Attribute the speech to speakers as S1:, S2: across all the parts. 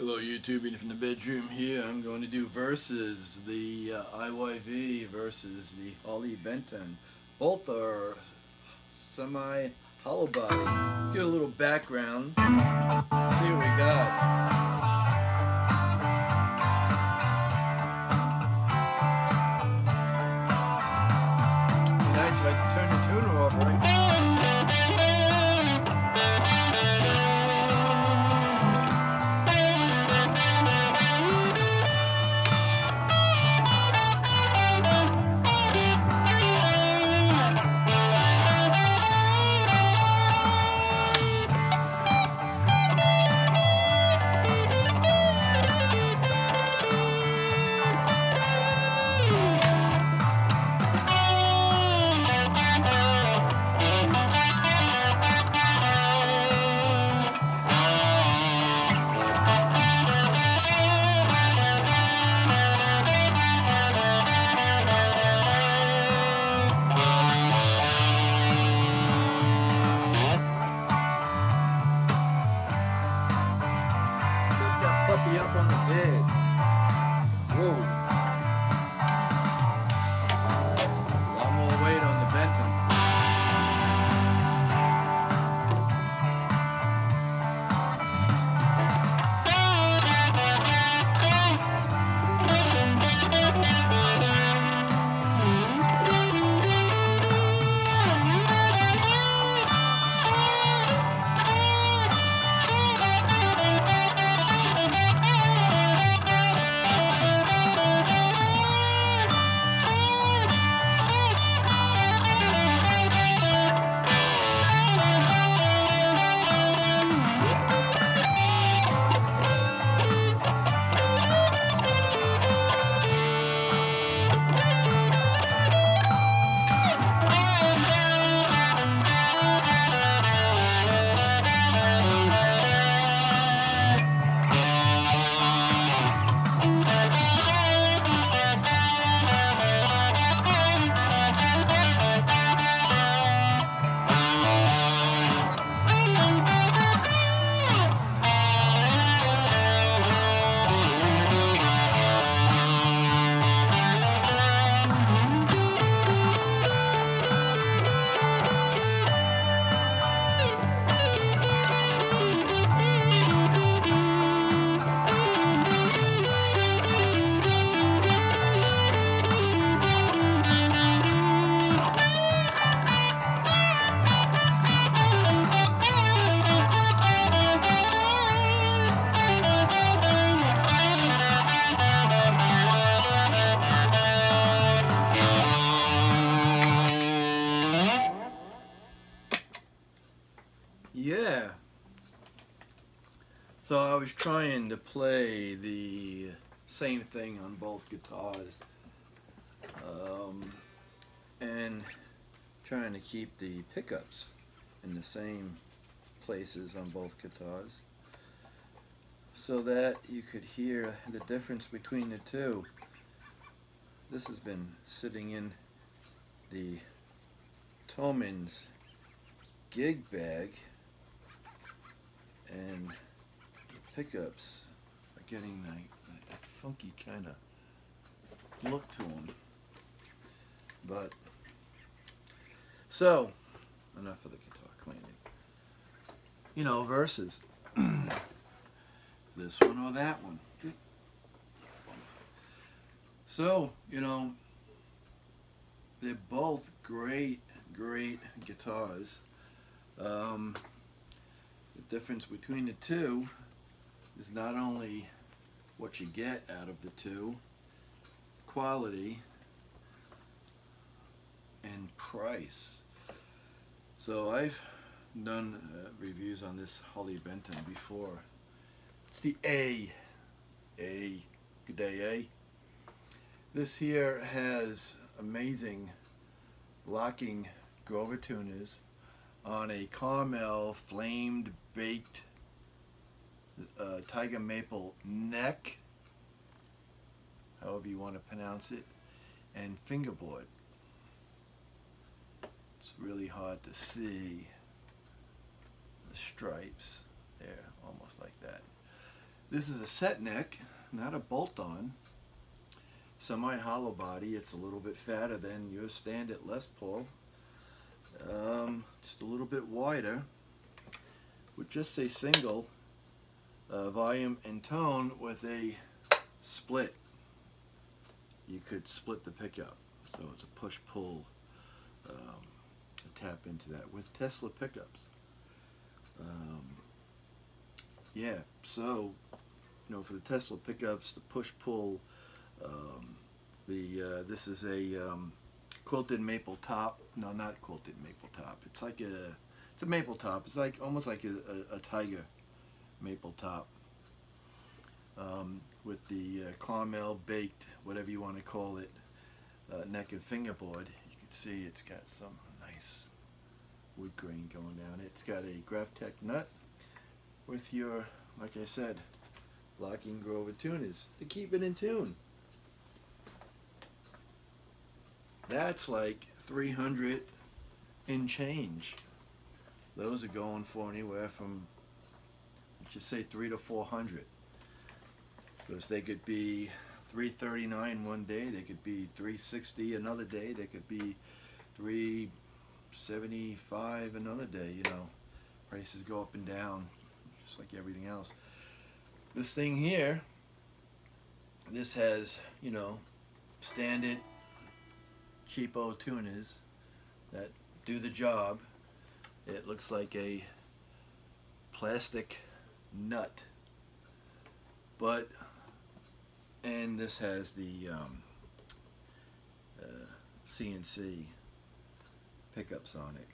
S1: Hello YouTube, Ian from the bedroom here. I'm going to do versus the IYV versus the Harley Benton. Both are semi hollow body. Let's get a little background. See what we got. Nice if I can turn the tuner off, right? Puppy up on the bed. Whoa. A lot more weight on the Benton. Yeah. So I was trying to play the same thing on both guitars, and trying to keep the pickups in the same places on both guitars so that you could hear the difference between the two. This has been sitting in the Tomans gig bag, and the pickups are getting that funky kind of look to them. But so enough of the guitar cleaning. You know, versus this one or that one. So, you know, they're both great guitars. The difference between the two is not only what you get out of the two, quality and price. So I've done reviews on this Harley Benton before. It's the A. Good day, A. This here has amazing locking Grover tuners on a caramel flamed baked tiger maple neck, however you want to pronounce it, and fingerboard. It's really hard to see the stripes there, almost like that. This is a set neck, not a bolt-on. Semi-hollow body. It's a little bit fatter than your standard Les Paul. Just a little bit wider, with just a single volume and tone with a split. You could split the pickup, so it's a push-pull tap into that with Tesla pickups. Yeah, so for the Tesla pickups, the push-pull, this is a quilted maple top. No, not quilted maple top. It's like it's a maple top. It's like almost like a tiger maple top, with the caramel baked, whatever you want to call it, neck and fingerboard. You can see it's got some nice wood grain going down it. It's got a Graphtec nut with your, like I said, locking Grover tuners to keep it in tune. That's like 300 and change. Those are going for anywhere from, let's just say, 300 to 400. Because they could be $339 one day, they could be $360 another day, they could be $375 another day. Prices go up and down, just like everything else. This thing here, this has, standard cheapo tuners that do the job. It looks like a plastic nut, and this has the CNC pickups on it.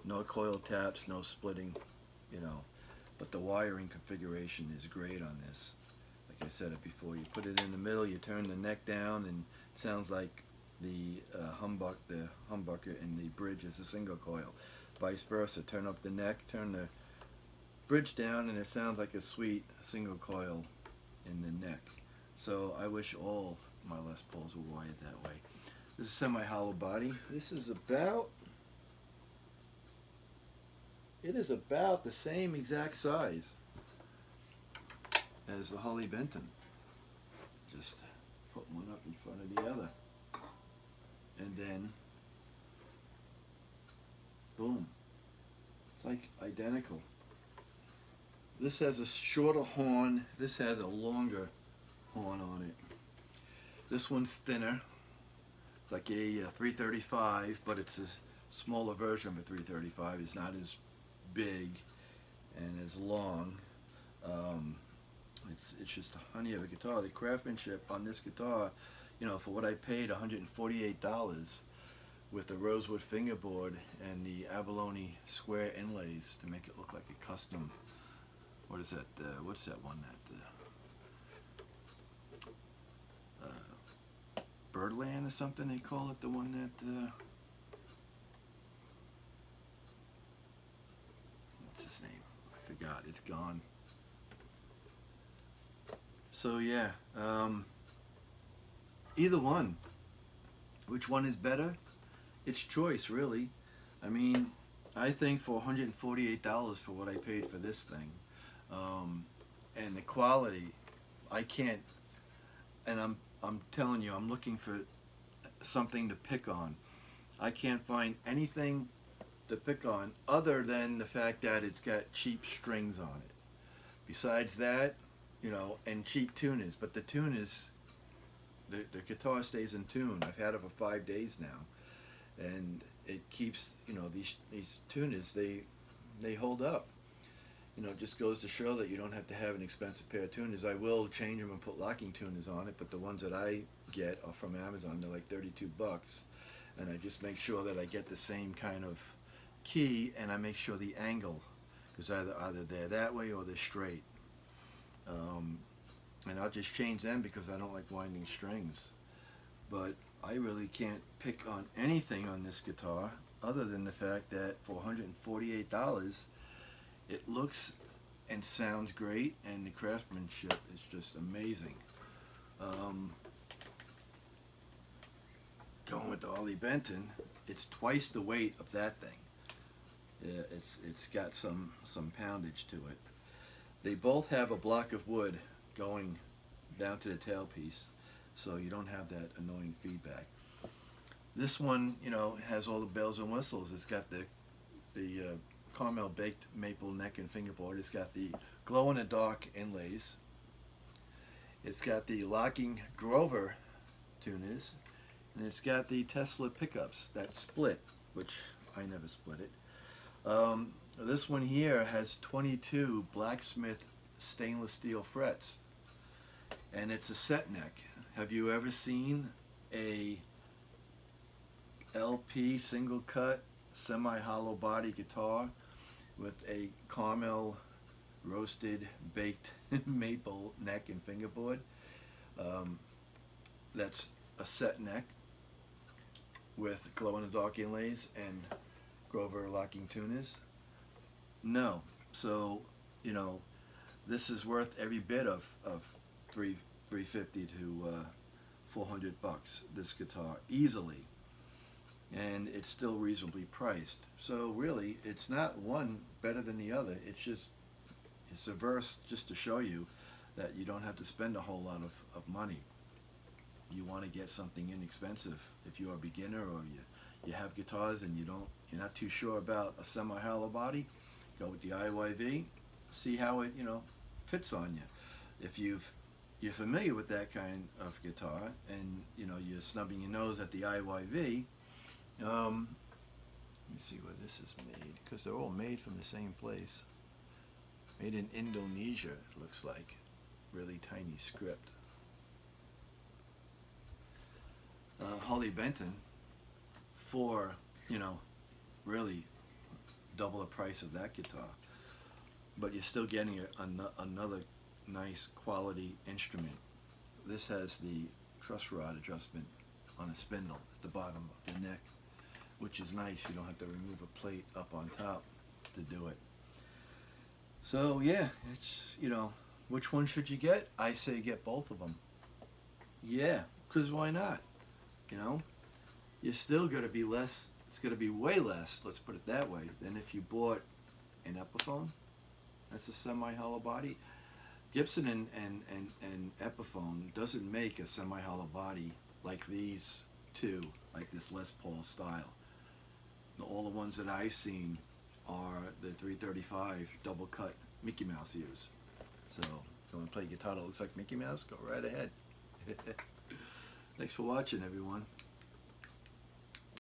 S1: No coil taps, no splitting, but the wiring configuration is great on this. Like I said it before, you put it in the middle, you turn the neck down, and it sounds like the humbucker in the bridge is a single coil. Vice versa, turn up the neck, turn the bridge down, and it sounds like a sweet single coil in the neck. So I wish all my Les Pauls were wired that way. This is semi-hollow body. This is about, it is about the same exact size as the Harley Benton. Just put one up in front of the other, and then boom, it's like identical. This has a shorter horn, this has a longer horn on it. This one's thinner. It's like a 335, but it's a smaller version of a 335. It's not as big and as long. It's just a honey of a guitar. The craftsmanship on this guitar, for what I paid, $148, with the rosewood fingerboard and the abalone square inlays to make it look like a custom. What is that? What's that one? That Birdland or something they call it. The one that what's his name? I forgot. It's gone. So yeah, either one. Which one is better? It's choice, really. I mean, I think for $148 for what I paid for this thing, and the quality, I can't. And I'm telling you, I'm looking for something to pick on. I can't find anything to pick on other than the fact that it's got cheap strings on it. Besides that, and cheap tuners. But the tuners, the guitar stays in tune. I've had it for 5 days now, and it keeps, these tuners, they hold up. It just goes to show that you don't have to have an expensive pair of tuners. I will change them and put locking tuners on it, but the ones that I get are from Amazon. They're like $32, and I just make sure that I get the same kind of key, and I make sure the angle is either they're that way or they're straight. And I'll just change them because I don't like winding strings. But I really can't pick on anything on this guitar other than the fact that for $148, it looks and sounds great, and the craftsmanship is just amazing. Going with the Harley Benton, it's twice the weight of that thing. Yeah, it's got some poundage to it. They both have a block of wood going down to the tailpiece, so you don't have that annoying feedback. This one, you know, has all the bells and whistles. It's got the caramel baked maple neck and fingerboard. It's got the glow in the dark inlays. It's got the locking Grover tuners, and it's got the Tesla pickups that split, which I never split it. This one here has 22 blacksmith stainless steel frets, and it's a set neck. Have you ever seen a LP single cut semi hollow body guitar with a caramel roasted baked maple neck and fingerboard? That's a set neck with glow in the dark inlays and Grover locking tuners. No. So, you know, this is worth every bit of $350 to $400, this guitar, easily. And it's still reasonably priced. So really, it's not one better than the other. It's a verse just to show you that you don't have to spend a whole lot of money. You want to get something inexpensive. If you're a beginner or you have guitars and you're not too sure about a semi-hollow body, go with the IYV. See how it, you know, fits on you. If you're familiar with that kind of guitar and, you know, you're snubbing your nose at the IYV, let me see where this is made, because they're all made from the same place. Made in Indonesia, it looks like. Really tiny script. Harley Benton, for, you know, really double the price of that guitar. But you're still getting another nice quality instrument. This has the truss rod adjustment on a spindle at the bottom of the neck, which is nice. You don't have to remove a plate up on top to do it. So yeah, it's, you know, which one should you get? I say get both of them. Yeah, because why not? You know, you're still going to be less, it's going to be way less, let's put it that way, than if you bought an Epiphone. That's a semi-hollow body. Gibson and Epiphone doesn't make a semi-hollow body like these two, like this Les Paul style. All the ones that I've seen are the 335 double cut Mickey Mouse ears. So if you want to play a guitar that looks like Mickey Mouse, go right ahead. Thanks for watching, everyone.